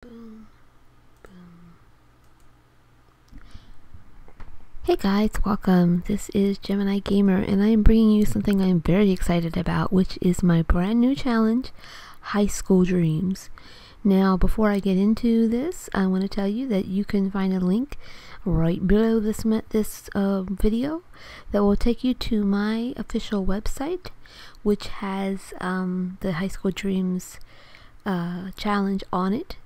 Boom, boom. Hey guys, welcome. This is Gemini Gamer, and I am bringing you something I'm very excited about, which is my brand new challenge, High School Dreams. Now, before I get into this, I want to tell you that you can find a link right below this video that will take you to my official website, which has the High School Dreams challenge on it.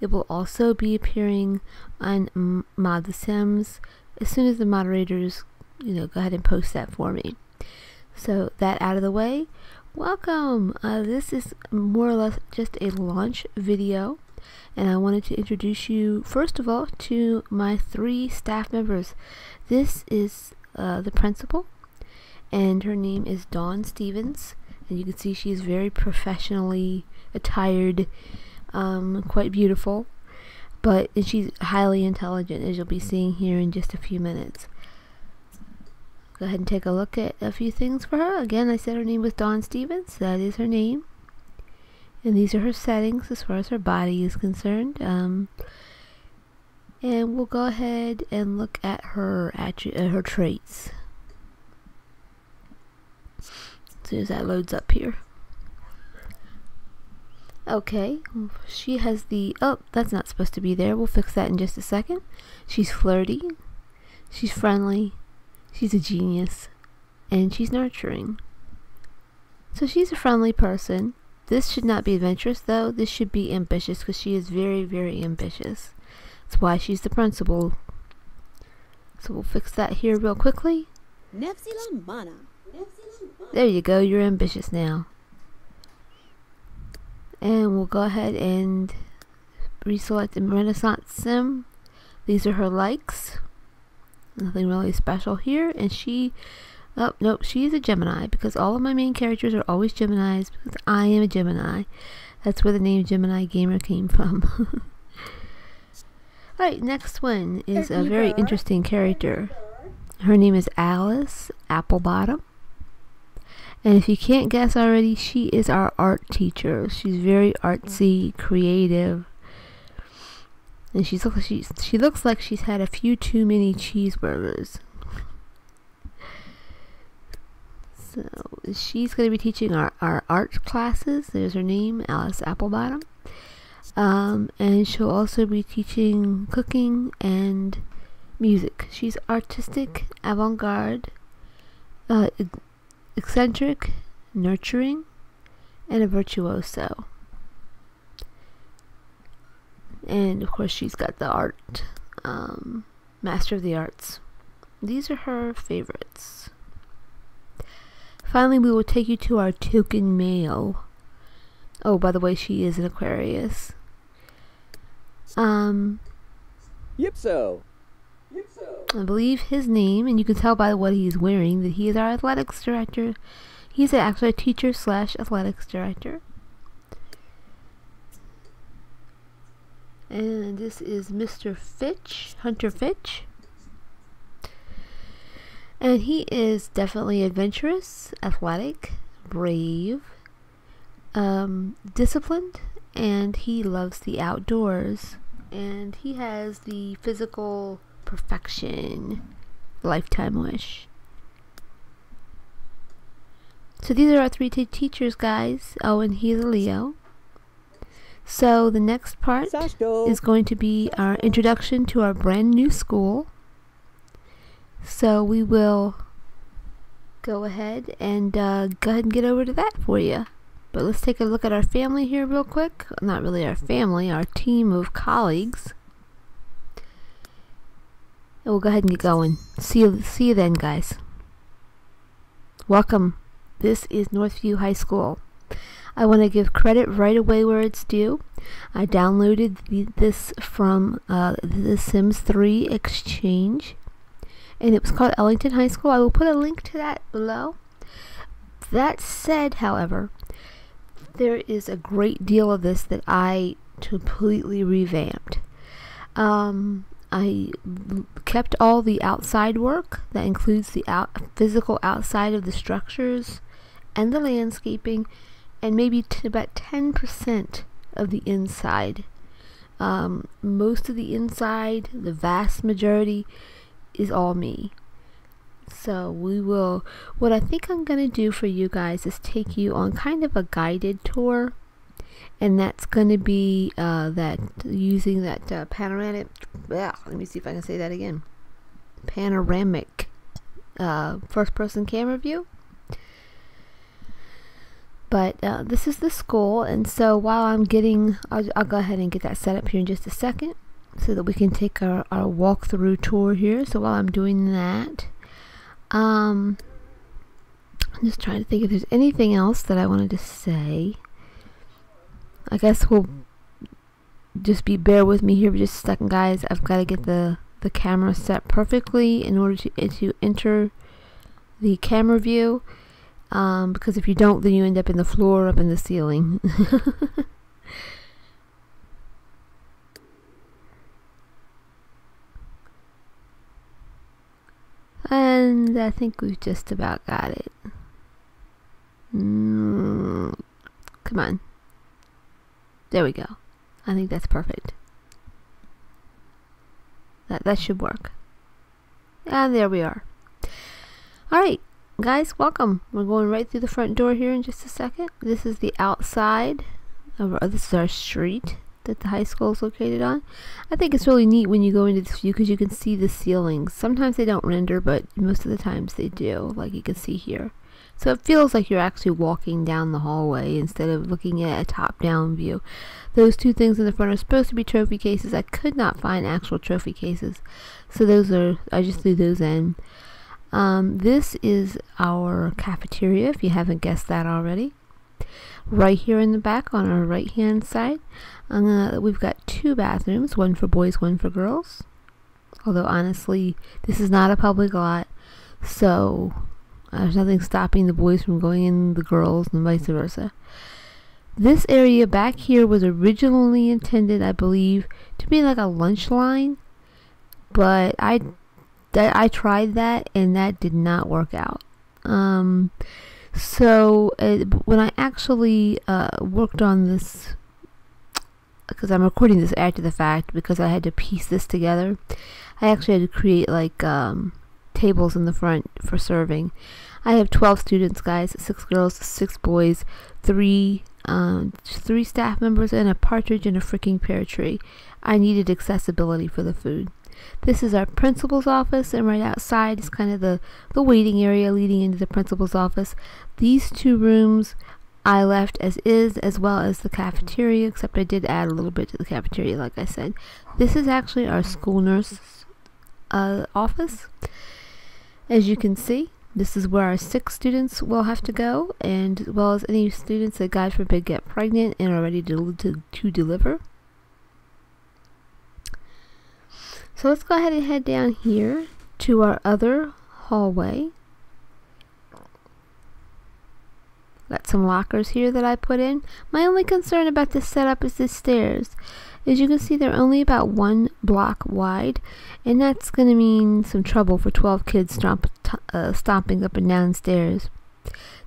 It will also be appearing on Mod the Sims as soon as the moderators, go ahead and post that for me. So that out of the way, welcome. This is more or less just a launch video, and I wanted to introduce you first of all to my 3 staff members. This is the principal, and her name is Dawn Stevens, and you can see she's very professionally attired, quite beautiful, but she's highly intelligent, as you'll be seeing here in just a few minutes. Go ahead and take a look at a few things for her. Again, I said her name was Dawn Stevens. That is her name, and these are her settings as far as her body is concerned. And we'll go ahead and look at her traits as soon as that loads up here. Okay, she has the, oh, that's not supposed to be there. We'll fix that in just a second. She's flirty, she's friendly, she's a genius, and she's nurturing. So she's a friendly person. This should not be adventurous, though. This should be ambitious, because she is very, very ambitious. That's why she's the principal. So we'll fix that here real quickly. There you go, you're ambitious now. And we'll go ahead and reselect the Renaissance Sim. These are her likes. Nothing really special here. And she, oh nope, she is a Gemini, because all of my main characters are always Geminis, because I am a Gemini. That's where the name Gemini Gamer came from. Alright, next one is a very interesting character. Her name is Alice Applebottom. And if you can't guess already, she is our art teacher. She's very artsy, creative, and she looks like she's had a few too many cheeseburgers. So she's going to be teaching our art classes. There's her name, Alice Applebottom. And she'll also be teaching cooking and music. She's artistic, avant-garde, eccentric, nurturing, and a virtuoso. And of course she's got the art, master of the arts. These are her favorites. Finally, we will take you to our token male. Oh, by the way, she is an Aquarius. Yipso. I believe his name, and you can tell by what he's wearing, that he is our athletics director. He's actually a teacher / athletics director. And this is Mr. Fitch, Hunter Fitch. And he is definitely adventurous, athletic, brave, disciplined, and he loves the outdoors. And he has the physical perfection lifetime wish. So these are our 3 teachers, guys. Oh, and he's a Leo. So the next part is going to be our introduction to our brand new school. So we will go ahead and get over to that for you. But let's take a look at our family here real quick. Not really our family, our team of colleagues. And we'll go ahead and get going. See you then, guys. Welcome. This is Northview High School. I want to give credit right away where it's due. I downloaded this from the Sims 3 Exchange, and it was called Ellington High School. I will put a link to that below. That said, however, there is a great deal of this that I completely revamped. I kept all the outside work. That includes the physical outside of the structures and the landscaping, and maybe about 10% of the inside. Most of the inside, the vast majority, is all me. So what I think I'm going to do for you guys is take you on kind of a guided tour. And that's going to be using that panoramic, let me see if I can say that again. Panoramic first person camera view. But this is the school, and so while I'm I'll go ahead and get that set up here in just a second so that we can take our walkthrough tour here. So while I'm doing that, I'm just trying to think if there's anything else that I wanted to say. I guess we'll just bear with me here for just a second, guys. I've got to get the camera set perfectly in order to enter the camera view. Because if you don't, then you end up in the floor, up in the ceiling. And I think we've just about got it. Come on. There we go. I think that's perfect. That should work. And there we are. Alright. Guys, welcome. We're going right through the front door here in just a second. This is the outside. This is our street that the high school is located on. I think it's really neat when you go into this view because you can see the ceilings. Sometimes they don't render, but most of the times they do, like you can see here. So it feels like you're actually walking down the hallway instead of looking at a top-down view. Those two things in the front are supposed to be trophy cases. I could not find actual trophy cases, so I just threw those in. This is our cafeteria, if you haven't guessed that already. Right here in the back on our right hand side, we've got two bathrooms, one for boys, one for girls. Although honestly, this is not a public lot, so there's nothing stopping the boys from going in the girls and vice versa. This area back here was originally intended, I believe, to be like a lunch line, but I tried that and that did not work out. So when I actually worked on this, because I'm recording this after the fact because I had to piece this together, I actually had to create like tables in the front for serving. I have 12 students, guys, 6 girls, 6 boys, 3 staff members, and a partridge in a freaking pear tree. I needed accessibility for the food. This is our principal's office, and right outside is kind of the waiting area leading into the principal's office. These two rooms I left as is, as well as the cafeteria, except I did add a little bit to the cafeteria, like I said. This is actually our school nurse's office. As you can see, this is where our 6 students will have to go, and as well as any students that, God forbid, get pregnant and are ready to deliver. So let's go ahead and head down here to our other hallway. Got some lockers here that I put in. My only concern about this setup is the stairs. As you can see, they're only about 1 block wide, and that's going to mean some trouble for 12 kids stomping up and down stairs.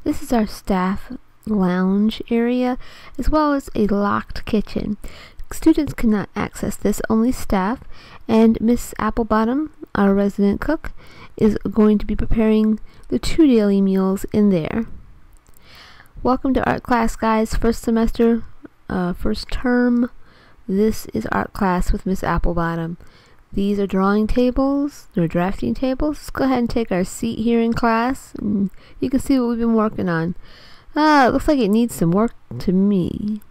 This is our staff lounge area, as well as a locked kitchen. Students cannot access this, only staff, and Miss Applebottom, our resident cook, is going to be preparing the 2 daily meals in there. Welcome to art class, guys. First semester, first term. This is art class with Miss Applebottom. These are drawing tables, they're drafting tables. Let's go ahead and take our seat here in class, and you can see what we've been working on. It looks like it needs some work to me.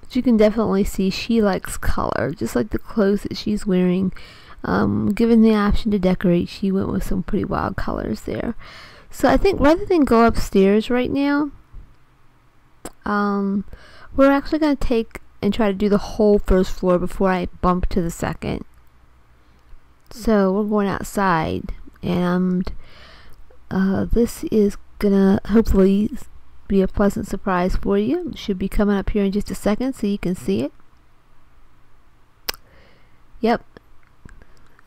But you can definitely see she likes color, just like the clothes that she's wearing. Given the option to decorate, she went with some pretty wild colors there. So I think rather than go upstairs right now, we're actually going to take and try to do the whole first floor before I bump to the second. So we're going outside, and this is gonna hopefully be a pleasant surprise for you. It should be coming up here in just a second so you can see it. Yep,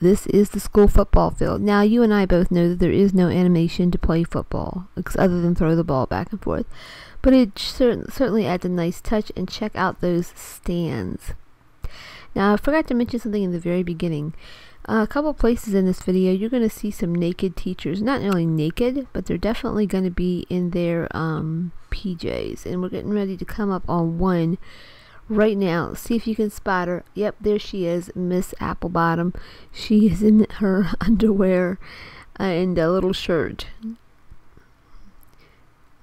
this is the school football field. Now you and I both know that there is no animation to play football other than throw the ball back and forth. but it certainly adds a nice touch. And check out those stands. Now I forgot to mention something in the very beginning. A couple places in this video you're going to see some naked teachers. Not really naked, but they're definitely going to be in their PJs. And we're getting ready to come up on one right now. See if you can spot her. Yep, there she is, Miss Applebottom. She is in her underwear and a little shirt.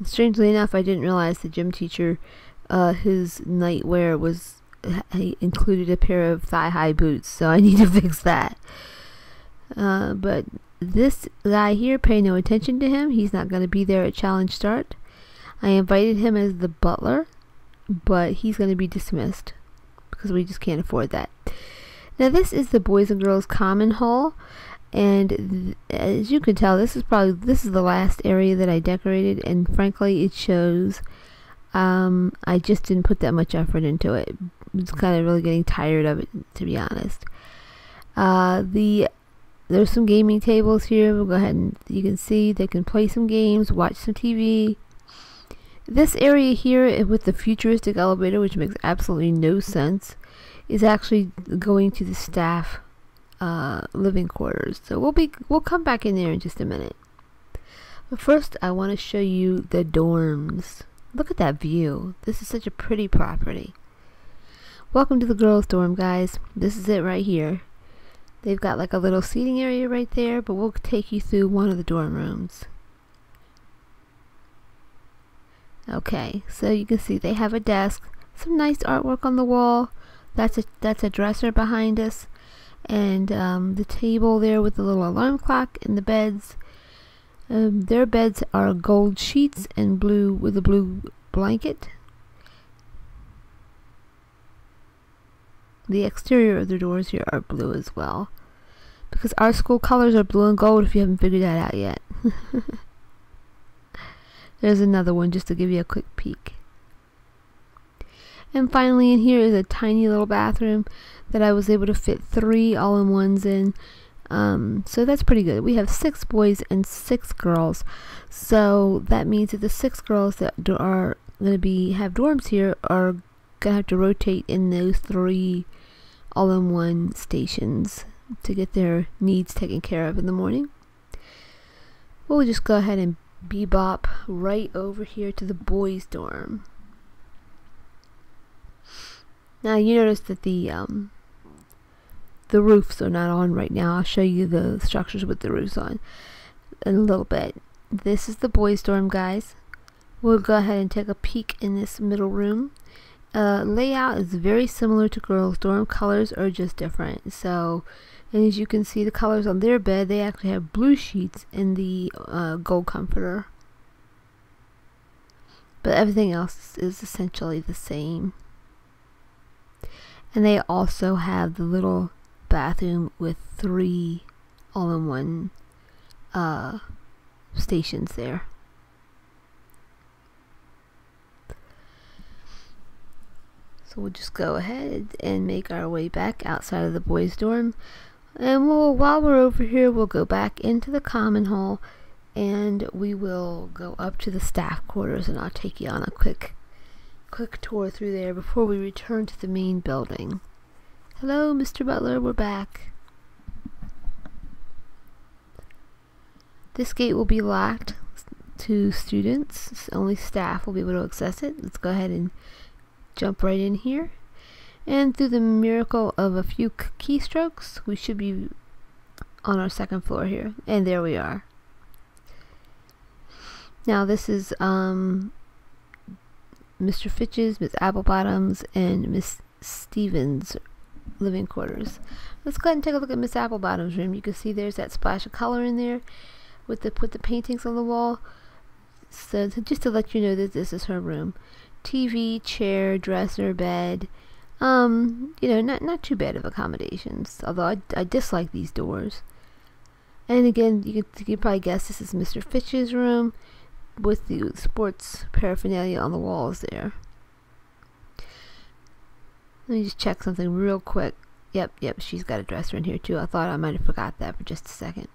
Strangely enough, I didn't realize the gym teacher, his nightwear was, he included a pair of thigh-high boots, so I need to fix that. But this guy here, pay no attention to him. He's not going to be there at challenge start. I invited him as the butler, but he's going to be dismissed because we just can't afford that. Now this is the boys and girls common hall, and as you can tell, this is the last area that I decorated, and frankly it shows. I just didn't put that much effort into it. I'm just kind of really getting tired of it, to be honest. There's some gaming tables here. We'll go ahead and you can see they can play some games, watch some TV. This area here with the futuristic elevator, which makes absolutely no sense, is actually going to the staff living quarters. So we'll come back in there in just a minute. But first I want to show you the dorms. Look at that view. This is such a pretty property. Welcome to the girls' dorm, guys. This is it right here. They've got like a little seating area right there, but we'll take you through one of the dorm rooms. Okay, so you can see they have a desk, some nice artwork on the wall. That's a dresser behind us, and the table there with the little alarm clock and the beds. Their beds are gold sheets and blue with a blue blanket. The exterior of the doors here are blue as well, because our school colors are blue and gold, if you haven't figured that out yet. There's another one just to give you a quick peek. And finally in here is a tiny little bathroom that I was able to fit 3 all-in-ones in. So that's pretty good. We have 6 boys and 6 girls. So that means that the 6 girls that are going to have dorms here are going to have to rotate in those 3 all-in-one stations to get their needs taken care of in the morning. We'll just go ahead and bebop right over here to the boys' dorm. Now you notice that the roofs are not on right now. I'll show you the structures with the roofs on in a little bit. This is the boys' dorm, guys. We'll go ahead and take a peek in this middle room. Layout is very similar to girls' dorm. Colors are just different. So, and as you can see, the colors on their bed, they actually have blue sheets in the gold comforter. But everything else is essentially the same. And they also have the little bathroom with 3 all-in-one stations there. So we'll just go ahead and make our way back outside of the boys' dorm, and while we're over here we'll go back into the common hall and we will go up to the staff quarters, and I'll take you on a quick tour through there before we return to the main building. Hello, Mr. Butler, we're back. This gate will be locked to students. Only staff will be able to access it. Let's go ahead and jump right in here. And through the miracle of a few keystrokes, we should be on our 2nd floor here. And there we are. Now this is Mr. Fitch's, Miss Applebottom's, and Miss Stevens' living quarters. Let's go ahead and take a look at Miss Applebottom's room. You can see there's that splash of color in there with the paintings on the wall. So just to let you know that this is her room. TV, chair, dresser, bed. You know, not too bad of accommodations. Although I dislike these doors. And again, you can probably guess this is Mr. Fitch's room with the sports paraphernalia on the walls there. Let me just check something real quick. Yep, she's got a dresser in here too. I thought I might have forgot that for just a second.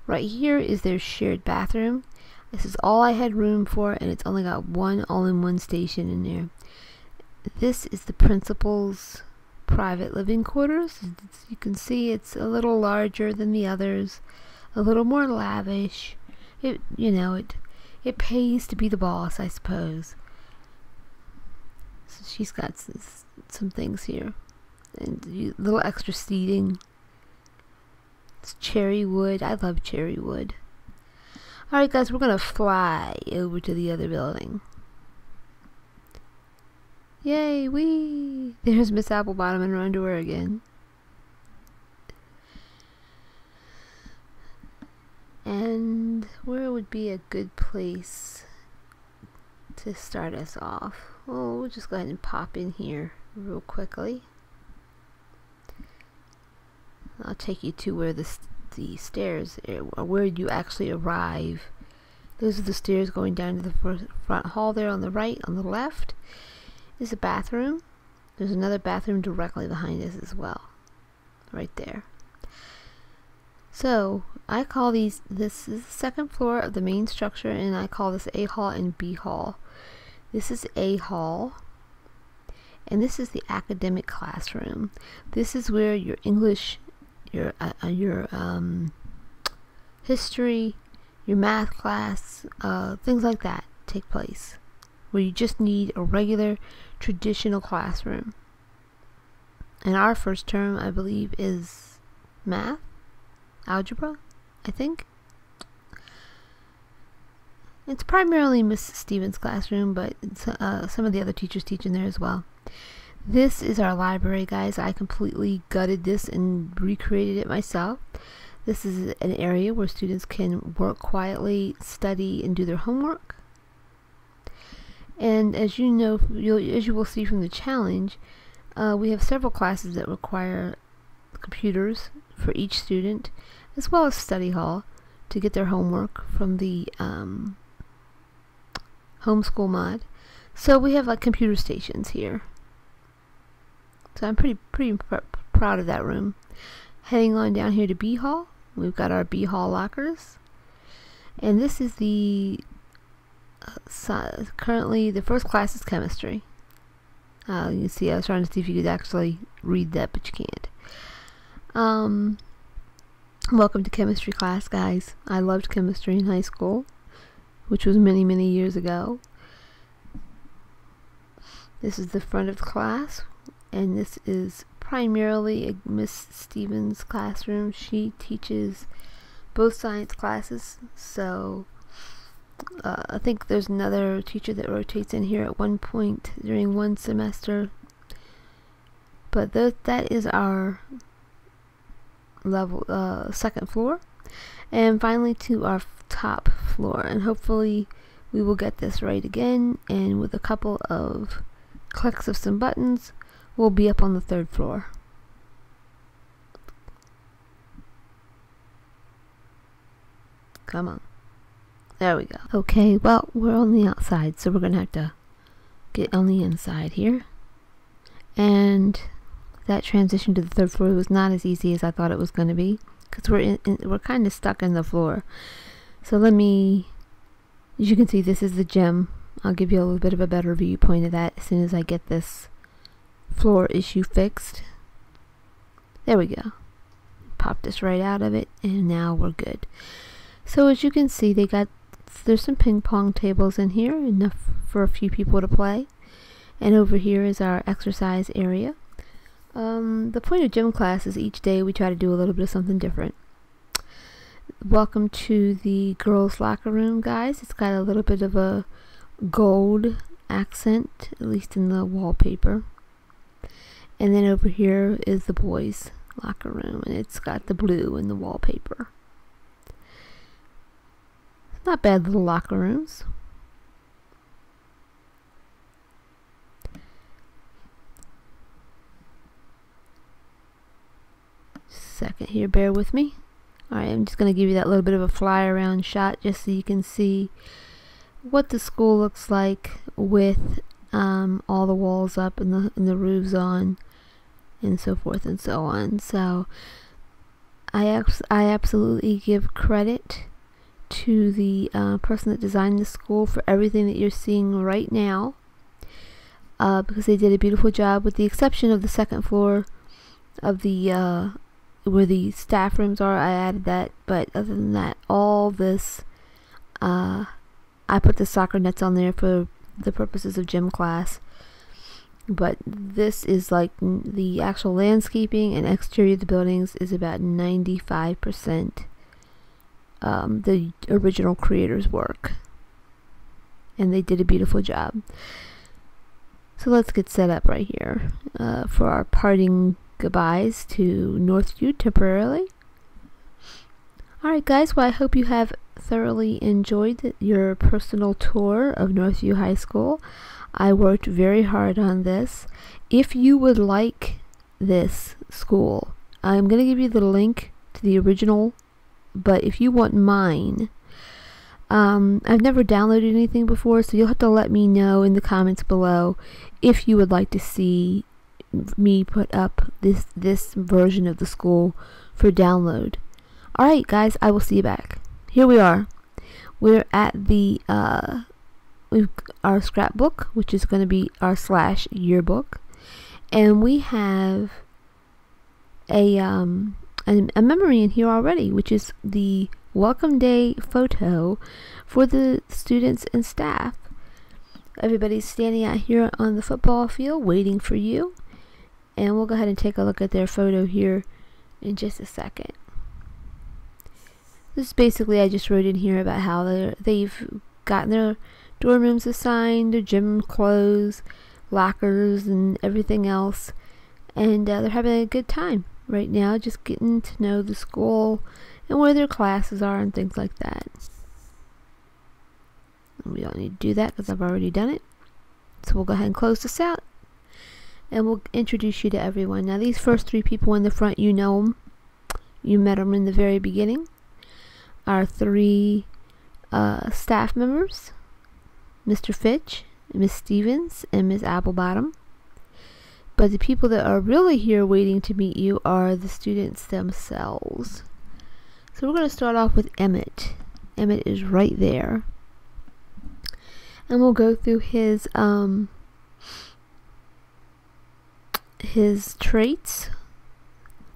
Right here is their shared bathroom. This is all I had room for, and it's only got one all-in-one station in there. This is the principal's private living quarters. As you can see, it's a little larger than the others, a little more lavish. It pays to be the boss, I suppose. So she's got some things here, and little extra seating. It's cherry wood. I love cherry wood. Alright guys, we're gonna fly over to the other building. Yay, wee! There's Miss Applebottom in her underwear again. And where would be a good place to start us off? Well, we'll just go ahead and pop in here real quickly. I'll take you to where the stairs, or where you actually arrive. Those are the stairs going down to the front hall there on the right. On the left is a bathroom. There's another bathroom directly behind us as well, right there. So I call this is the second floor of the main structure, and I call this A hall and B hall. This is A hall, and this is the academic classroom. This is where your English, your history, your math class, things like that take place, where you just need a regular traditional classroom. And our first term, I believe, is math, algebra, I think. It's primarily Miss Stevens' classroom, but some of the other teachers teach in there as well. This is our library, guys. I completely gutted this and recreated it myself. This is an area where students can work quietly, study, and do their homework. And as you know, as you will see from the challenge, we have several classes that require computers for each student, as well as study hall to get their homework from the homeschool mod. So we have like computer stations here. So I'm pretty proud of that room. Heading on down here to B hall, we've got our B hall lockers, and this is the currently the first class is chemistry. You can see I was trying to see if you could actually read that, but you can't. Welcome to chemistry class, guys. I loved chemistry in high school, which was many years ago. This is the front of the class, and this is primarily Miss Stevens' classroom. She teaches both science classes, so I think there's another teacher that rotates in here at one point during one semester. But that is our level, second floor, and finally to our top floor. And hopefully we will get this right again, and with a couple of clicks of some buttons, we'll be up on the third floor. Come on. There we go. Okay, well, we're on the outside, so we're gonna have to get on the inside here. And that transition to the third floor was not as easy as I thought it was going to be, because we're kind of stuck in the floor. So let me, as you can see, this is the gym. I'll give you a little bit of a better viewpoint of that as soon as I get this floor issue fixed. There we go. Pop this right out of it, and now we're good. So as you can see, there's some ping pong tables in here, enough for a few people to play. And over here is our exercise area. The point of gym class is each day we try to do a little bit of something different. Welcome to the girls' locker room, guys. It's got a little bit of a gold accent, at least in the wallpaper. And then over here is the boys' locker room, and it's got the blue in the wallpaper. Not bad little locker rooms. Second here, bear with me. Alright, I'm just going to give you that little bit of a fly around shot just so you can see what the school looks like with all the walls up and the roofs on and so forth and so on. So I absolutely give credit to the person that designed the school for everything that you're seeing right now, because they did a beautiful job, with the exception of the second floor of the where the staff rooms are. I added that, but other than that, all this, I put the soccer nets on there for the purposes of gym class. But this is like the actual landscaping and exterior of the buildings is about 95% the original creators' work, and they did a beautiful job. So let's get set up right here for our parting goodbyes to Northview temporarily. Alright guys, well, I hope you have thoroughly enjoyed your personal tour of Northview High School. I worked very hard on this. If you would like this school, I'm going to give you the link to the original, but if you want mine, I've never downloaded anything before, so you'll have to let me know in the comments below if you would like to see me put up this version of the school for download. Alright guys, I will see you back. Here we are. We're at the our scrapbook, which is going to be our / yearbook, and we have a memory in here already, which is the welcome day photo for the students and staff. Everybody's standing out here on the football field waiting for you, and we'll go ahead and take a look at their photo here in just a second. This is basically, I just wrote in here about how they've gotten their dorm rooms assigned, their gym clothes, lockers, and everything else, and they're having a good time right now, just getting to know the school and where their classes are and things like that. We don't need to do that because I've already done it. So we'll go ahead and close this out, and we'll introduce you to everyone. Now these first 3 people in the front, you know them. You met them in the very beginning. Our 3 staff members, Mr. Fitch, Miss Stevens, and Miss Applebottom. But the people that are really here waiting to meet you are the students themselves. So we're going to start off with Emmett. Emmett is right there. And we'll go through his traits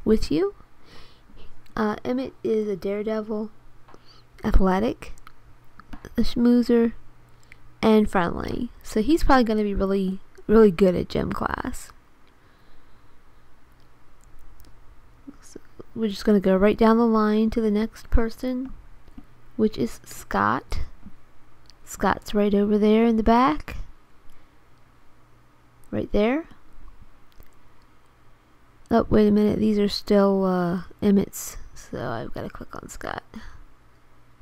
with you. Emmett is a daredevil, athletic, a schmoozer, and friendly. So he's probably going to be really, really good at gym class. So we're just going to go right down the line to the next person, which is Scott. Scott's right over there in the back. Right there. Oh, wait a minute. These are still Emmett's. So I've got to click on Scott.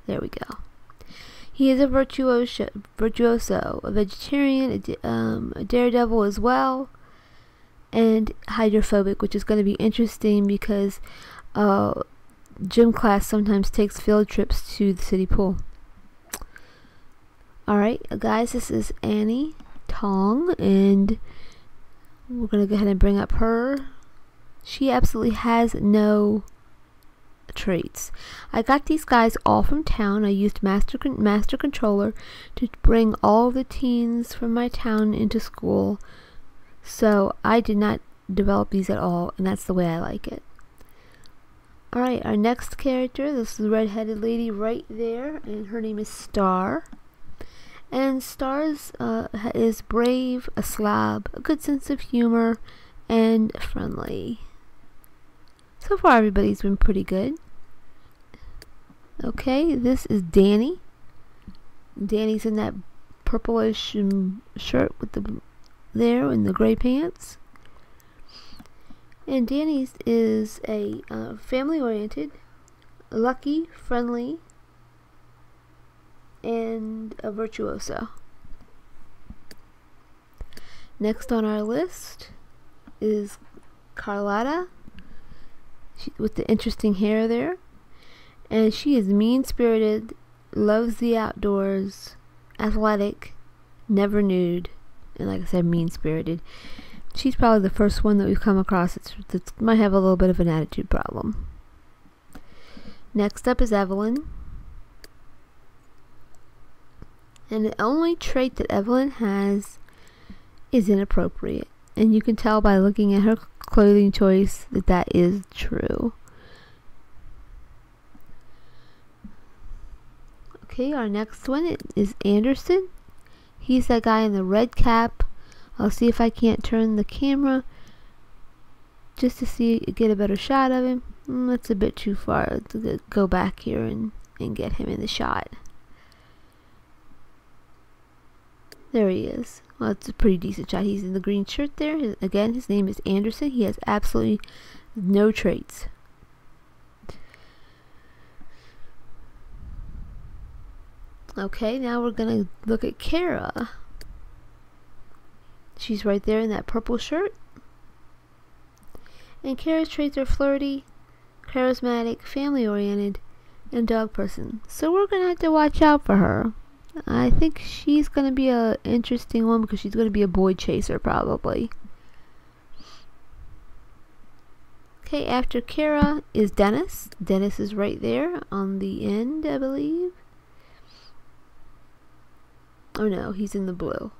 There we go. He is a virtuoso, a vegetarian, a daredevil as well, and hydrophobic, which is going to be interesting because gym class sometimes takes field trips to the city pool. Alright, guys, this is Annie Tong, and we're going to go ahead and bring up her. She absolutely has no traits. I got these guys all from town. I used Master Controller to bring all the teens from my town into school, so I did not develop these at all, and that's the way I like it. Alright, our next character, this is the red-headed lady right there, and her name is Star. And Star is brave, a slob, a good sense of humor, and friendly. So far everybody's been pretty good. Okay, this is Danny. Danny's in that purplish shirt with the there and the gray pants. And Danny is a family-oriented, lucky, friendly, and a virtuoso. Next on our list is Carlotta, with the interesting hair there, and she is mean-spirited, loves the outdoors, athletic, never nude, and like I said, mean-spirited. She's probably the first one that we've come across that might have a little bit of an attitude problem. Next up is Evelyn. And the only trait that Evelyn has is inappropriate. And you can tell by looking at her clothing choice that that is true. Okay, our next one is Anderson. He's that guy in the red cap. I'll see if I can't turn the camera just to get a better shot of him. That's a bit too far to go back here and get him in the shot. There he is. Well, it's a pretty decent shot. He's in the green shirt there. Again, his name is Anderson. He has absolutely no traits. Okay, now we're going to look at Kara. She's right there in that purple shirt. And Kara's traits are flirty, charismatic, family-oriented, and dog person. So we're going to have to watch out for her. I think she's going to be an interesting one because she's going to be a boy chaser probably. Okay, after Kara is Dennis. Dennis is right there on the end, I believe. Oh no, he's in the blue.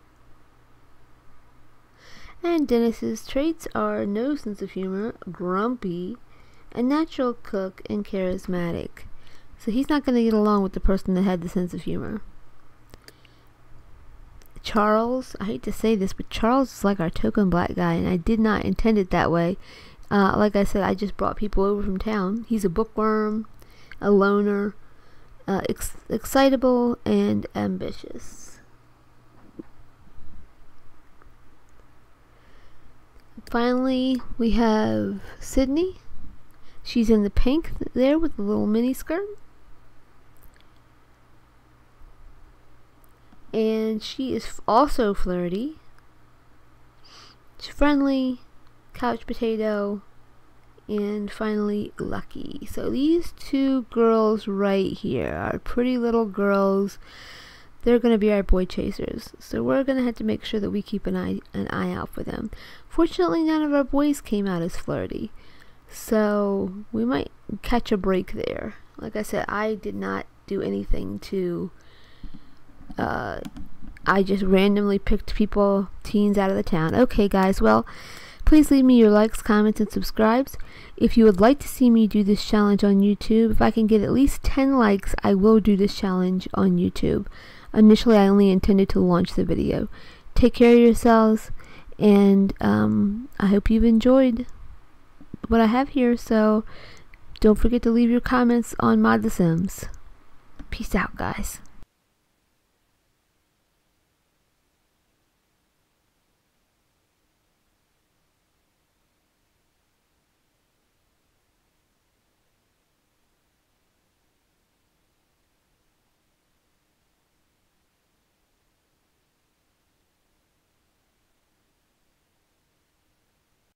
And Dennis's traits are no sense of humor, grumpy, a natural cook, and charismatic. So he's not going to get along with the person that had the sense of humor. Charles, I hate to say this, but Charles is like our token black guy, and I did not intend it that way. Like I said, I just brought people over from town. He's a bookworm, a loner, excitable, and ambitious. Finally, we have Sydney. She's in the pink there with the little mini skirt. And she is also flirty. She's friendly, couch potato, and finally lucky. So these two girls right here are pretty little girls. They're going to be our boy chasers. So we're going to have to make sure that we keep an eye out for them. Fortunately, none of our boys came out as flirty. So we might catch a break there. Like I said, I did not do anything to... I just randomly picked teens out of the town. Okay, guys, well, please leave me your likes, comments, and subscribes. If you would like to see me do this challenge on YouTube, if I can get at least 10 likes, I will do this challenge on YouTube. Initially, I only intended to launch the video. Take care of yourselves, and I hope you've enjoyed what I have here, so don't forget to leave your comments on Mod The Sims. Peace out, guys.